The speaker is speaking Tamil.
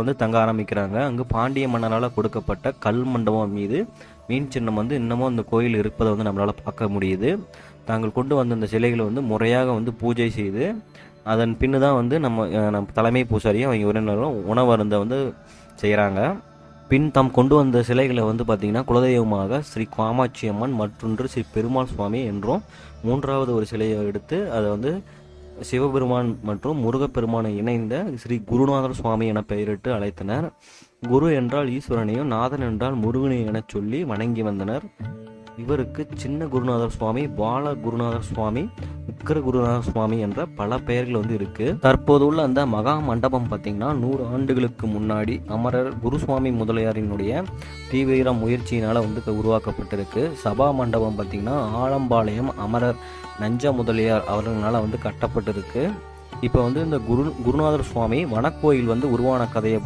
வந்து தங்க ஆரம்பிக்கிறாங்க. அங்கு பாண்டிய மன்னரால் கொடுக்கப்பட்ட கல் மண்டபம் மீது மீன் சின்னம் வந்து இன்னமும் அந்த கோயில் இருப்பதை வந்து நம்மளால் பார்க்க முடியுது. தாங்கள் கொண்டு வந்த அந்த சிலைகளை வந்து முறையாக வந்து பூஜை செய்து அதன் பின்னு தான் வந்து நம்ம தலைமை பூசாரியும் அவங்க உறவினரும் உணவருந்த வந்து செய்கிறாங்க. பின் தாம் கொண்டு வந்த சிலைகளை வந்து பார்த்திங்கன்னா குலதெய்வமாக ஸ்ரீ காமாட்சி அம்மன், மற்றொன்று ஸ்ரீ பெருமாள் சுவாமி என்றும், மூன்றாவது ஒரு சிலையை எடுத்து அதை வந்து சிவபெருமான் மற்றும் முருகப்பெருமானை இணைந்த ஸ்ரீ குருநாதர் சுவாமி என பெயரிட்டு அழைத்தனர். குரு என்றால் ஈஸ்வரனையும், நாதன் என்றால் முருகனையும் என சொல்லி வணங்கி வந்தனர். இவருக்கு சின்ன குருநாதர் சுவாமி, பால குருநாதர் சுவாமி, உக்கர குருநாதர் சுவாமி என்ற பல பெயர்கள் வந்து இருக்கு. தற்போது உள்ள அந்த மகா மண்டபம் பார்த்தீங்கன்னா 100 ஆண்டுகளுக்கு முன்னாடி அமரர் குருசுவாமி முதலியாரினுடைய தீவிர முயற்சியினால வந்து உருவாக்கப்பட்டிருக்கு. சபா மண்டபம் பார்த்தீங்கன்னா ஆலம்பாளையம் அமரர் நஞ்ச முதலியார் அவர்களால வந்து கட்டப்பட்டிருக்கு. இப்போ வந்து இந்த குருநாதர் சுவாமி வனக்கோயில் வந்து உருவான கதையை